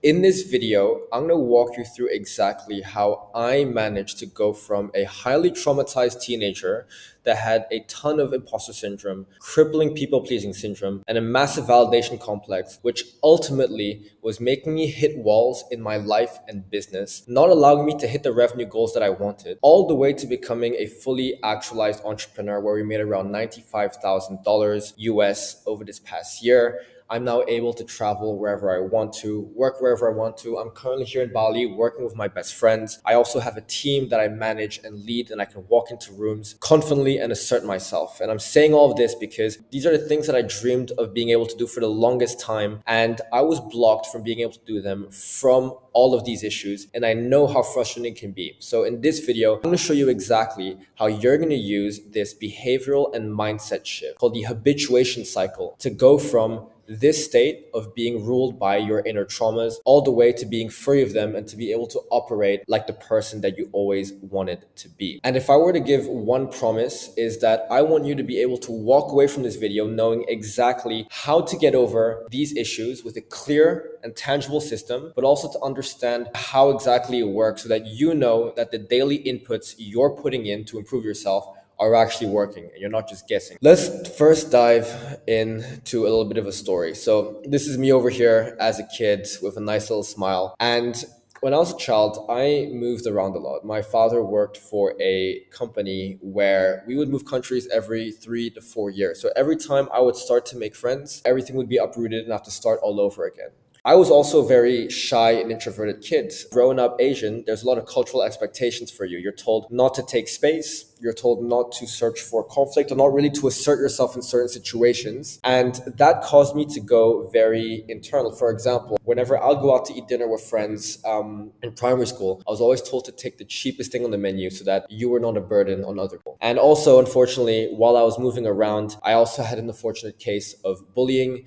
in this video, I'm going to walk you through exactly how I managed to go from a highly traumatized teenager that had a ton of imposter syndrome, crippling people pleasing syndrome, and a massive validation complex, which ultimately was making me hit walls in my life and business, not allowing me to hit the revenue goals that I wanted, all the way to becoming a fully actualized entrepreneur where we made around $95,000 US over this past year. I'm now able to travel wherever I want to, work wherever I want to. I'm currently here in Bali working with my best friends. I also have a team that I manage and lead, and I can walk into rooms confidently and assert myself. And I'm saying all of this because these are the things that I dreamed of being able to do for the longest time. And I was blocked from being able to do them from all of these issues. And I know how frustrating it can be. So in this video, I'm going to show you exactly how you're going to use this behavioral and mindset shift called the habituation cycle to go from this state of being ruled by your inner traumas all the way to being free of them and to be able to operate like the person that you always wanted to be. And if I were to give one promise, is that I want you to be able to walk away from this video knowing exactly how to get over these issues with a clear and tangible system, but also to understand how exactly it works so that you know that the daily inputs you're putting in to improve yourself are actually working and you're not just guessing. Let's first dive into a little bit of a story. So this is me over here as a kid with a nice little smile. And when I was a child, I moved around a lot. My father worked for a company where we would move countries every 3 to 4 years. So every time I would start to make friends, everything would be uprooted and have to start all over again. I was also a very shy and introverted kid. Growing up Asian, there's a lot of cultural expectations for you. You're told not to take space. You're told not to search for conflict or not really to assert yourself in certain situations. And that caused me to go very internal. For example, whenever I'll go out to eat dinner with friends in primary school, I was always told to take the cheapest thing on the menu so that you were not a burden on other people. And also, unfortunately, while I was moving around, I also had an unfortunate case of bullying.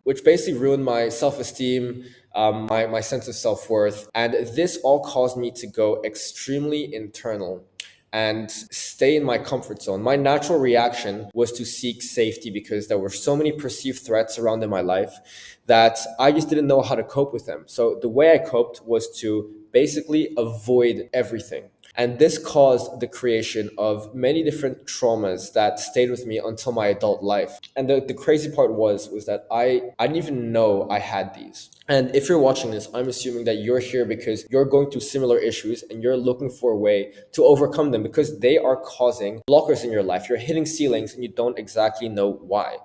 Which basically ruined my self-esteem, my sense of self-worth. And this all caused me to go extremely internal and stay in my comfort zone. My natural reaction was to seek safety because there were so many perceived threats around in my life that I just didn't know how to cope with them. So the way I coped was to basically avoid everything. And this caused the creation of many different traumas that stayed with me until my adult life. And the crazy part was that I didn't even know I had these. And if you're watching this, I'm assuming that you're here because you're going through similar issues and you're looking for a way to overcome them because they are causing blockers in your life. You're hitting ceilings and you don't exactly know why.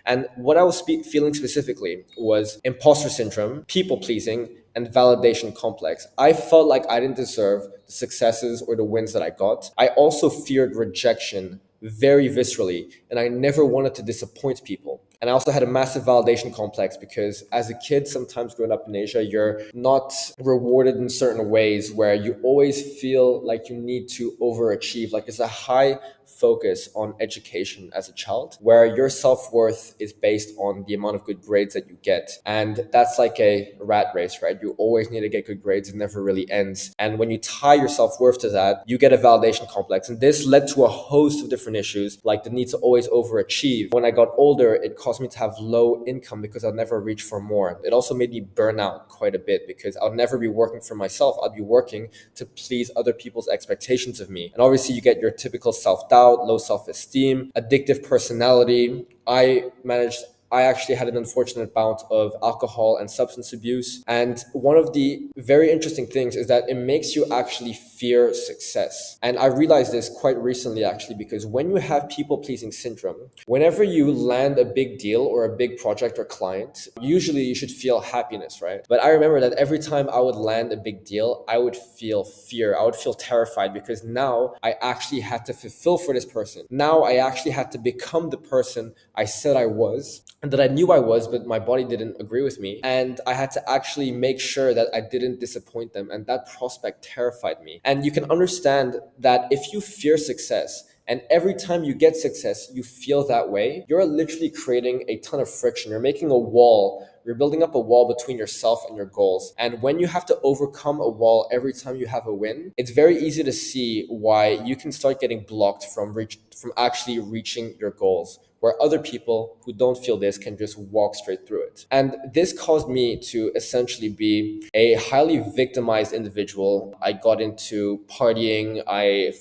And what I was feeling specifically was imposter syndrome, people pleasing, and validation complex. I felt like I didn't deserve the successes or the wins that I got. I also feared rejection very viscerally, and I never wanted to disappoint people. And I also had a massive validation complex because as a kid, sometimes growing up in Asia, you're not rewarded in certain ways where you always feel like you need to overachieve. Like it's a high focus on education as a child where your self-worth is based on the amount of good grades that you get. And that's like a rat race, right? You always need to get good grades. It never really ends. And when you tie your self-worth to that, you get a validation complex. And this led to a host of different issues, like the need to always overachieve. When I got older, it caused me to have low income because I'd never reach for more. It also made me burn out quite a bit because I'll never be working for myself. I'll be working to please other people's expectations of me. And obviously you get your typical self-doubt, low self-esteem, addictive personality. I actually had an unfortunate bout of alcohol and substance abuse. And one of the very interesting things is that it makes you actually fear success. And I realized this quite recently, actually, because when you have people-pleasing syndrome, whenever you land a big deal or a big project or client, usually you should feel happiness, right? But I remember that every time I would land a big deal, I would feel fear. I would feel terrified because now I actually had to fulfill for this person. Now I actually had to become the person I said I was and that I knew I was, but my body didn't agree with me. And I had to actually make sure that I didn't disappoint them. And that prospect terrified me. And you can understand that if you fear success, and every time you get success, you feel that way, you're literally creating a ton of friction. You're making a wall You're building up a wall between yourself and your goals. And when you have to overcome a wall every time you have a win, it's very easy to see why you can start getting blocked from actually reaching your goals, where other people who don't feel this can just walk straight through it. And this caused me to essentially be a highly victimized individual. I got into partying. I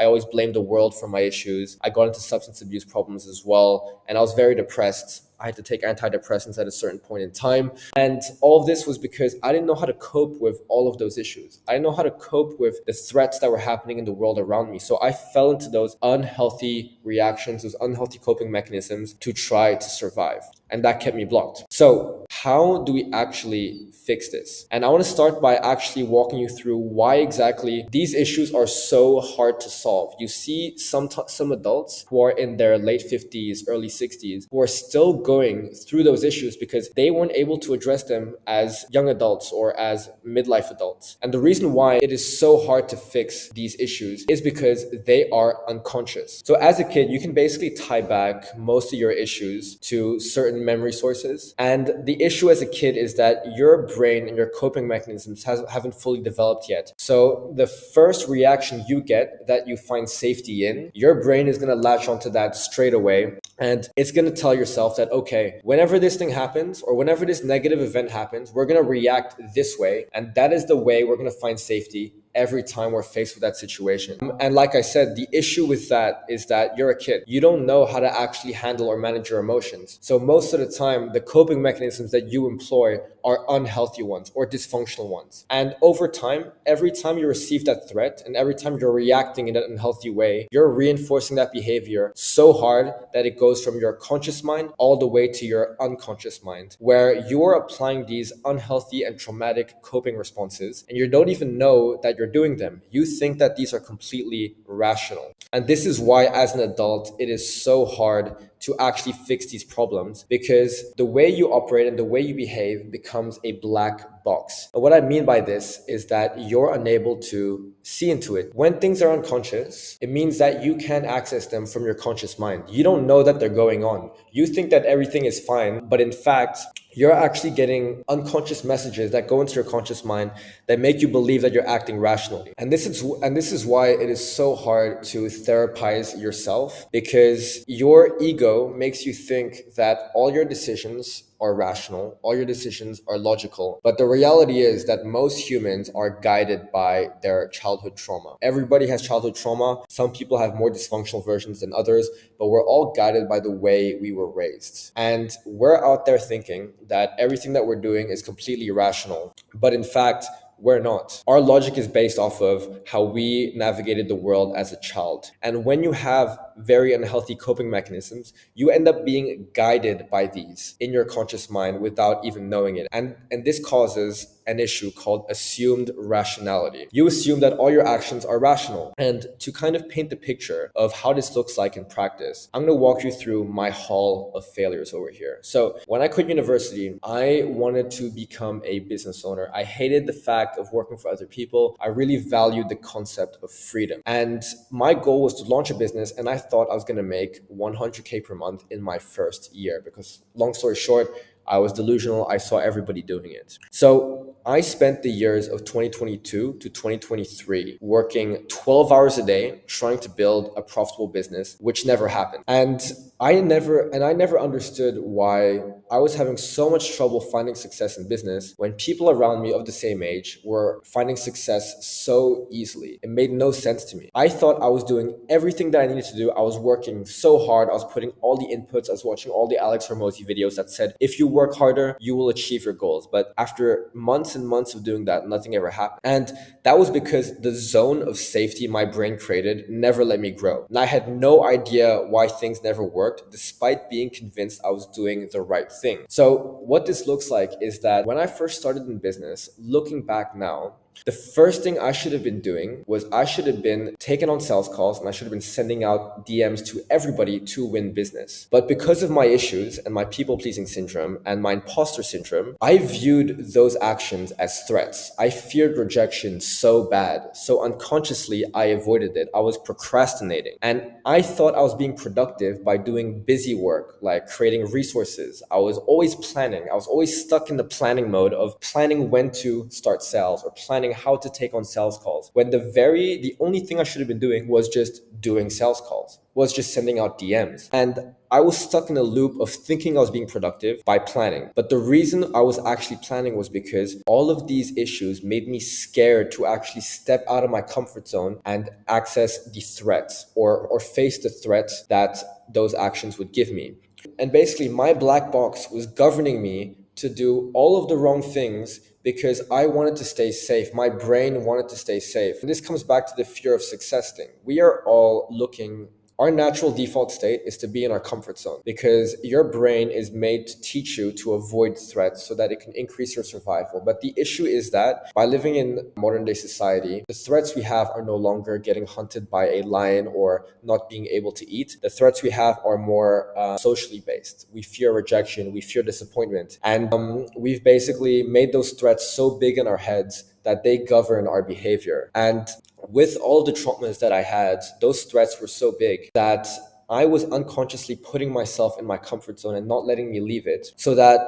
always blamed the world for my issues. I got into substance abuse problems as well. And I was very depressed. I had to take antidepressants at a certain point in time. And all of this was because I didn't know how to cope with all of those issues. I didn't know how to cope with the threats that were happening in the world around me. So I fell into those unhealthy reactions, those unhealthy coping mechanisms to try to survive. And that kept me blocked. So how do we actually fix this? And I want to start by actually walking you through why exactly these issues are so hard to solve. You see some adults who are in their late 50s, early 60s, who are still going through those issues because they weren't able to address them as young adults or as midlife adults. And the reason why it is so hard to fix these issues is because they are unconscious. So as a kid, you can basically tie back most of your issues to certain memory sources. And the issue as a kid is that your brain and your coping mechanisms haven't fully developed yet. So the first reaction you get that you find safety in, your brain is going to latch onto that straight away. And it's going to tell yourself that, okay, whenever this thing happens or whenever this negative event happens, we're going to react this way. And that is the way we're going to find safety every time we're faced with that situation. And like I said, the issue with that is that you're a kid. You don't know how to actually handle or manage your emotions. So most of the time, the coping mechanisms that you employ are unhealthy ones or dysfunctional ones. And over time, every time you receive that threat and every time you're reacting in an unhealthy way, you're reinforcing that behavior so hard that it goes from your conscious mind all the way to your unconscious mind, where you're applying these unhealthy and traumatic coping responses and you don't even know that you're doing them. You think that these are completely rational. And this is why, as an adult, it is so hard to actually fix these problems, because the way you operate and the way you behave becomes a black box. And what I mean by this is that you're unable to see into it. When things are unconscious, it means that you can't access them from your conscious mind. You don't know that they're going on. You think that everything is fine, but in fact, you're actually getting unconscious messages that go into your conscious mind that make you believe that you're acting rationally. And this is why it is so hard to therapize yourself, because your ego makes you think that all your decisions are rational, all your decisions are logical. But the reality is that most humans are guided by their childhood trauma. Everybody has childhood trauma. Some people have more dysfunctional versions than others, but we're all guided by the way we were raised. And we're out there thinking that everything that we're doing is completely rational. But in fact, we're not. Our logic is based off of how we navigated the world as a child. And when you have very unhealthy coping mechanisms, you end up being guided by these in your conscious mind without even knowing it. And this causes an issue called assumed rationality. You assume that all your actions are rational. And to kind of paint the picture of how this looks like in practice, I'm going to walk you through my hall of failures over here. So when I quit university, I wanted to become a business owner. I hated the fact of working for other people. I really valued the concept of freedom. And my goal was to launch a business, and I thought I was going to make 100K per month in my first year, because long story short, I was delusional. I saw everybody doing it. So I spent the years of 2022 to 2023 working 12 hours a day trying to build a profitable business, which never happened. And I never understood why I was having so much trouble finding success in business when people around me of the same age were finding success so easily. It made no sense to me. I thought I was doing everything that I needed to do. I was working so hard. I was putting all the inputs. I was watching all the Alex Hormozi videos that said, if you work harder, you will achieve your goals. But after months and months of doing that, nothing ever happened. And that was because the zone of safety my brain created never let me grow. And I had no idea why things never worked, despite being convinced I was doing the right thing. So what this looks like is that when I first started in business, looking back now, The first thing I should have been doing was I should have been taking on sales calls and I should have been sending out DMs to everybody to win business. But because of my issues and my people pleasing syndrome and my imposter syndrome, I viewed those actions as threats. I feared rejection so bad. So unconsciously, I avoided it. I was procrastinating. And I thought I was being productive by doing busy work, like creating resources. I was always planning. I was always stuck in the planning mode of planning when to start sales or planning how to take on sales calls. When the only thing I should have been doing was just doing sales calls, was just sending out DMs. And I was stuck in a loop of thinking I was being productive by planning. But the reason I was actually planning was because all of these issues made me scared to actually step out of my comfort zone and access the threats or face the threats that those actions would give me. And basically, my black box was governing me to do all of the wrong things because I wanted to stay safe. My brain wanted to stay safe. And this comes back to the fear of success thing. We are all looking. Our natural default state is to be in our comfort zone because your brain is made to teach you to avoid threats so that it can increase your survival. But the issue is that by living in modern day society, the threats we have are no longer getting hunted by a lion or not being able to eat. The threats we have are more socially based. We fear rejection, we fear disappointment. And we've basically made those threats so big in our heads that they govern our behavior. And with all the traumas that I had, those threats were so big that I was unconsciously putting myself in my comfort zone and not letting me leave it so that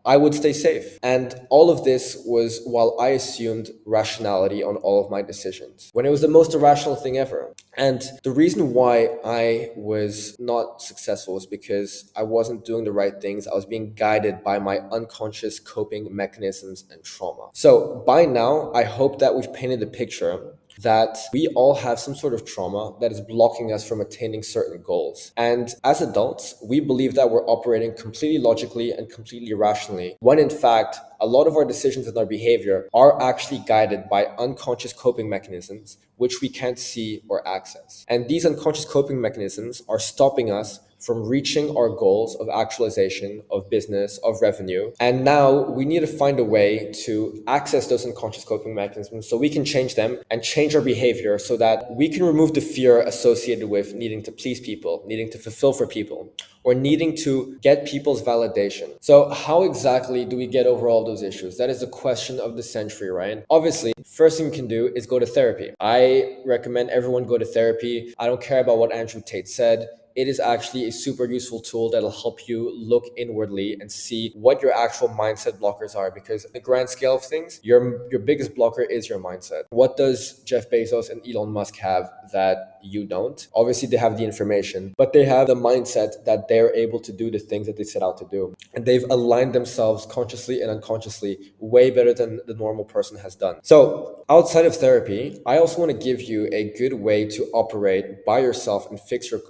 I would stay safe. And all of this was while I assumed rationality on all of my decisions, when it was the most irrational thing ever. And the reason why I was not successful was because I wasn't doing the right things. I was being guided by my unconscious coping mechanisms and trauma. So by now, I hope that we've painted a picture that we all have some sort of trauma that is blocking us from attaining certain goals. And as adults, we believe that we're operating completely logically and completely rationally, when in fact, a lot of our decisions and our behavior are actually guided by unconscious coping mechanisms, which we can't see or access. And these unconscious coping mechanisms are stopping us from reaching our goals of actualization, of business, of revenue. And now we need to find a way to access those unconscious coping mechanisms so we can change them and change our behavior so that we can remove the fear associated with needing to please people, needing to fulfill for people, or needing to get people's validation. So how exactly do we get over all those issues? That is the question of the century, right? Obviously, first thing you can do is go to therapy. I recommend everyone go to therapy. I don't care about what Andrew Tate said. It is actually a super useful tool that'll help you look inwardly and see what your actual mindset blockers are, because in the grand scale of things, your biggest blocker is your mindset. What does Jeff Bezos and Elon Musk have that you don't? Obviously, they have the information, but they have the mindset that they're able to do the things that they set out to do. And they've aligned themselves consciously and unconsciously way better than the normal person has done. So outside of therapy, I also want to give you a good way to operate by yourself and fix your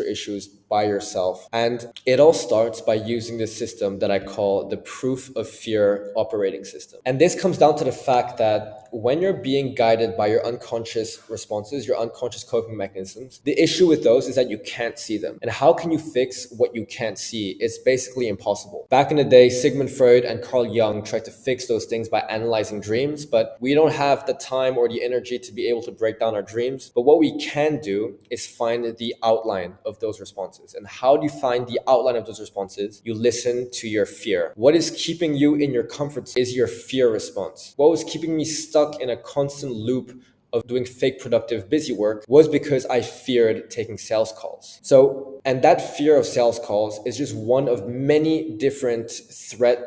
issues by yourself. And it all starts by using this system that I call the proof of fear operating system. And this comes down to the fact that when you're being guided by your unconscious responses, your unconscious coping mechanisms, the issue with those is that you can't see them. And how can you fix what you can't see? It's basically impossible. Back in the day, Sigmund Freud and Carl Jung tried to fix those things by analyzing dreams, but we don't have the time or the energy to be able to break down our dreams. But what we can do is find the outline of those responses. And how do you find the outline of those responses? You listen to your fear. What is keeping you in your comfort zone is your fear response. What was keeping me stuck in a constant loop of doing fake productive busy work was because I feared taking sales calls. So, and that fear of sales calls is just one of many different threat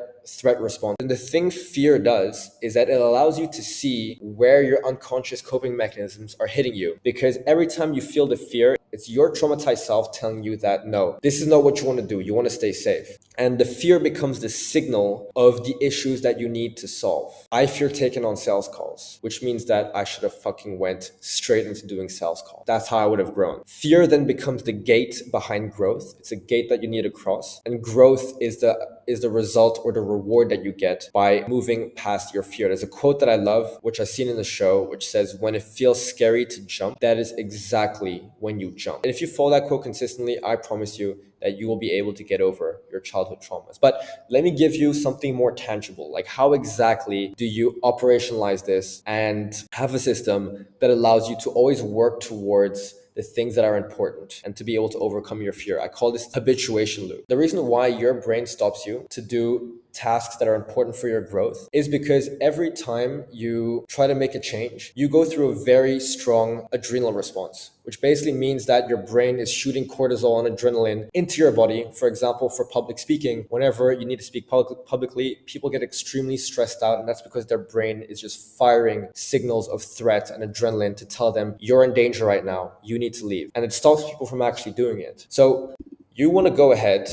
response. And the thing fear does is that it allows you to see where your unconscious coping mechanisms are hitting you. Because every time you feel the fear, it's your traumatized self telling you that no, this is not what you want to do. You want to stay safe. And the fear becomes the signal of the issues that you need to solve. I fear taking on sales calls, which means that I should have fucking went straight into doing sales calls. That's how I would have grown. Fear then becomes the gate behind growth. It's a gate that you need to cross. And growth is the result or the reward that you get by moving past your fear. There's a quote that I love, which I've seen in the show, which says, when it feels scary to jump, that is exactly when you jump. And if you follow that quote consistently, I promise you, that you will be able to get over your childhood traumas. But let me give you something more tangible. Like, how exactly do you operationalize this and have a system that allows you to always work towards the things that are important and to be able to overcome your fear? I call this habituation loop. The reason why your brain stops you to do tasks that are important for your growth is because every time you try to make a change, you go through a very strong adrenal response, which basically means that your brain is shooting cortisol and adrenaline into your body. For example, for public speaking, whenever you need to speak publicly, people get extremely stressed out, and that's because their brain is just firing signals of threat and adrenaline to tell them, you're in danger right now, you need to leave. And it stops people from actually doing it. So you want to go ahead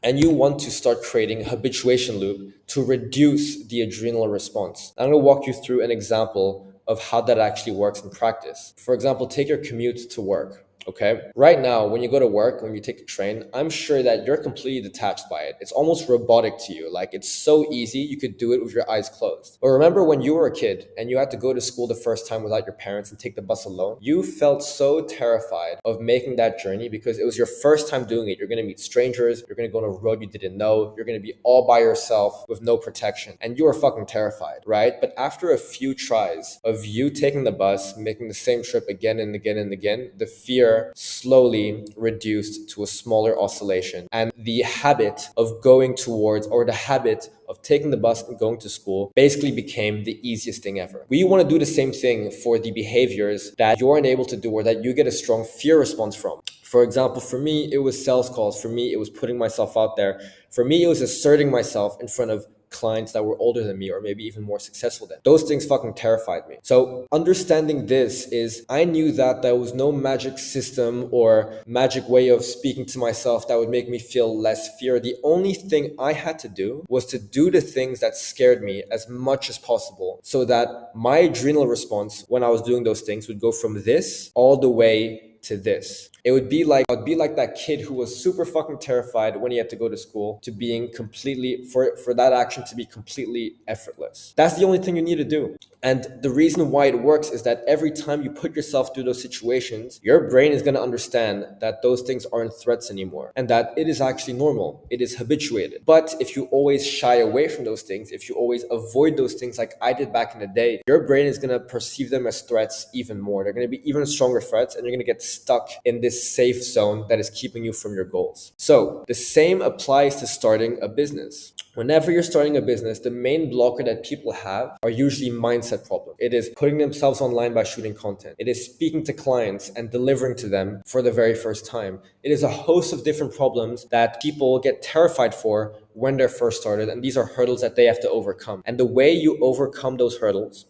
and you want to start creating a habituation loop to reduce the adrenal response. I'm going to walk you through an example of how that actually works in practice. For example, take your commute to work. Okay. Right now, when you go to work, when you take the train, I'm sure that you're completely detached by it. It's almost robotic to you. Like, it's so easy. You could do it with your eyes closed. But remember when you were a kid and you had to go to school the first time without your parents and take the bus alone? You felt so terrified of making that journey because it was your first time doing it. You're going to meet strangers. You're going to go on a road you didn't know. You're going to be all by yourself with no protection. And you were fucking terrified, right? But after a few tries of you taking the bus, making the same trip again and again and again, the fear slowly reduced to a smaller oscillation. And the habit of going towards, or the habit of taking the bus and going to school, basically became the easiest thing ever. We want to do the same thing for the behaviors that you're unable to do or that you get a strong fear response from. For example, for me, it was sales calls. For me, it was putting myself out there. For me, it was asserting myself in front of clients that were older than me or maybe even more successful than. Those things fucking terrified me. So understanding this is, I knew that there was no magic system or magic way of speaking to myself that would make me feel less fear. The only thing I had to do was to do the things that scared me as much as possible so that my adrenal response when I was doing those things would go from this all the way to this. I'd be like that kid who was super fucking terrified when he had to go to school to being completely, for that action to be completely effortless. That's the only thing you need to do. And the reason why it works is that every time you put yourself through those situations, your brain is going to understand that those things aren't threats anymore and that it is actually normal. It is habituated. But if you always shy away from those things, if you always avoid those things like I did back in the day, your brain is going to perceive them as threats even more. They're going to be even stronger threats, and you're going to get stuck in this safe zone that is keeping you from your goals. So the same applies to starting a business. Whenever you're starting a business, the main blocker that people have are usually mindset problems. It is putting themselves online by shooting content. It is speaking to clients and delivering to them for the very first time. It is a host of different problems that people get terrified for when they're first started. And these are hurdles that they have to overcome. And the way you overcome those hurdles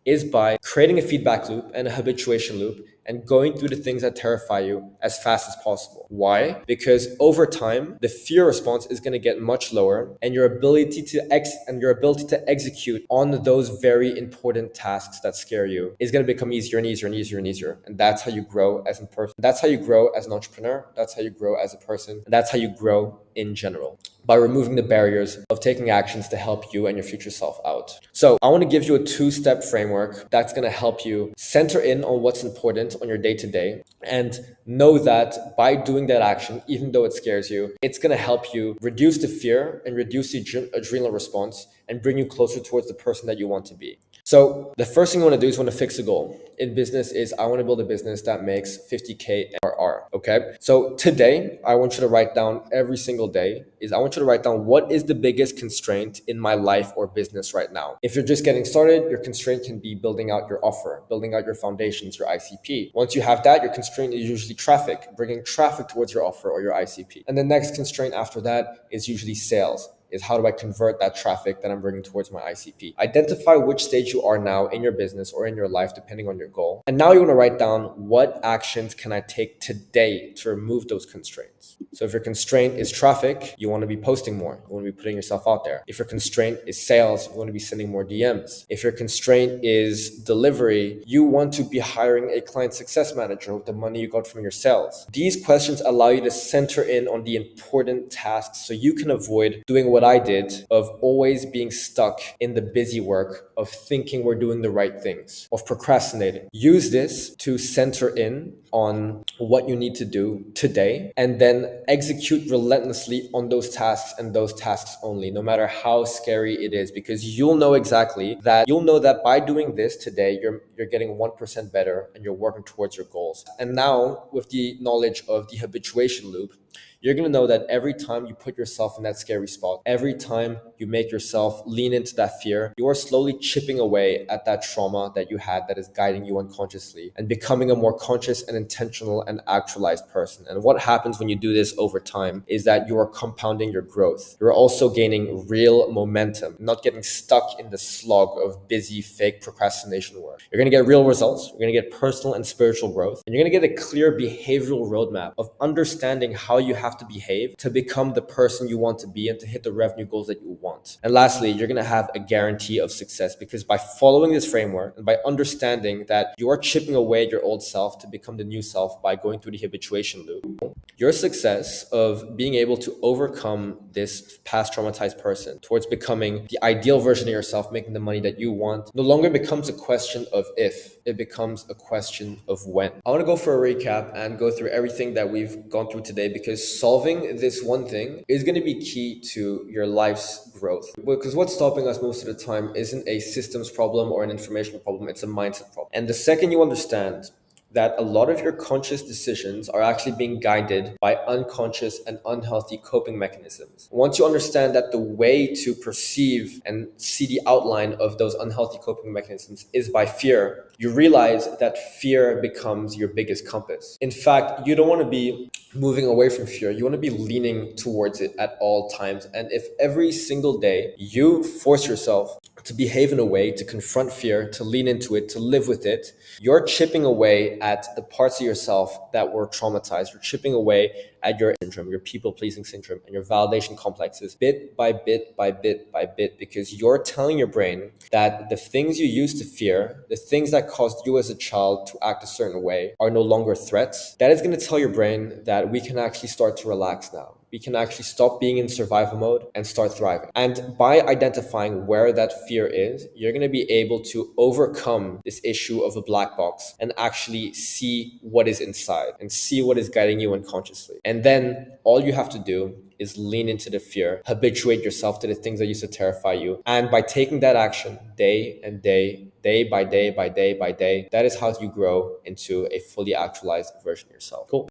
is by creating a feedback loop and a habituation loop and going through the things that terrify you as fast as possible. Why? Because over time, the fear response is going to get much lower, and your ability to execute on those very important tasks that scare you is going to become easier and easier and easier and easier. And that's how you grow as a person. That's how you grow as an entrepreneur. That's how you grow as a person. And that's how you grow in general, by removing the barriers of taking actions to help you and your future self out. So I want to give you a 2-step framework that's going to help you center in on what's important on your day-to-day, and know that by doing that action, even though it scares you, it's going to help you reduce the fear and reduce the adrenal response and bring you closer towards the person that you want to be. So the first thing I want to do is want to fix a goal. In business is I want to build a business that makes 50K ARR. Okay. So today I want you to write down every single day is I want you to write down what is the biggest constraint in my life or business right now. If you're just getting started, your constraint can be building out your offer, building out your foundations, your ICP. Once you have that, your constraint is usually traffic, bringing traffic towards your offer or your ICP. And the next constraint after that is usually sales. Is how do I convert that traffic that I'm bringing towards my ICP? Identify which stage you are now in your business or in your life, depending on your goal. And now you want to write down what actions can I take today to remove those constraints. So if your constraint is traffic, you want to be posting more. You want to be putting yourself out there. If your constraint is sales, you want to be sending more DMs. If your constraint is delivery, you want to be hiring a client success manager with the money you got from your sales. These questions allow you to center in on the important tasks so you can avoid doing what what I did of always being stuck in the busy work of thinking we're doing the right things, of procrastinating. Use this to center in on what you need to do today and then execute relentlessly on those tasks and those tasks only, no matter how scary it is, because you'll know that by doing this today, you're getting 1% better and you're working towards your goals. And now with the knowledge of the habituation loop, you're going to know that every time you put yourself in that scary spot, every time you make yourself lean into that fear, you are slowly chipping away at that trauma that you had that is guiding you unconsciously and becoming a more conscious and intentional and actualized person. And what happens when you do this over time is that you are compounding your growth. You're also gaining real momentum, not getting stuck in the slog of busy, fake procrastination work. You're going to get real results. You're going to get personal and spiritual growth. And you're going to get a clear behavioral roadmap of understanding how you have to behave to become the person you want to be and to hit the revenue goals that you want. And lastly, you're going to have a guarantee of success, because by following this framework and by understanding that you are chipping away at your old self to become the new self by going through the habituation loop, your success of being able to overcome this past traumatized person towards becoming the ideal version of yourself, making the money that you want, no longer becomes a question of if, it becomes a question of when. I want to go for a recap and go through everything that we've gone through today, because solving this one thing is going to be key to your life's growth. Because what's stopping us most of the time isn't a systems problem or an information problem, it's a mindset problem. And the second you understand that a lot of your conscious decisions are actually being guided by unconscious and unhealthy coping mechanisms. Once you understand that the way to perceive and see the outline of those unhealthy coping mechanisms is by fear, you realize that fear becomes your biggest compass. In fact, you don't want to be moving away from fear. You want to be leaning towards it at all times. And if every single day you force yourself to behave in a way, to confront fear, to lean into it, to live with it, you're chipping away at the parts of yourself that were traumatized. You're chipping away at your syndrome, your people-pleasing syndrome, and your validation complexes bit by bit by bit by bit, because you're telling your brain that the things you used to fear, the things that caused you as a child to act a certain way, are no longer threats. That is going to tell your brain that we can actually start to relax now. We can actually stop being in survival mode and start thriving. And by identifying where that fear is, you're going to be able to overcome this issue of a black box and actually see what is inside and see what is guiding you unconsciously. And then all you have to do is lean into the fear, habituate yourself to the things that used to terrify you. And by taking that action day and day by day by day by day, that is how you grow into a fully actualized version of yourself. Cool.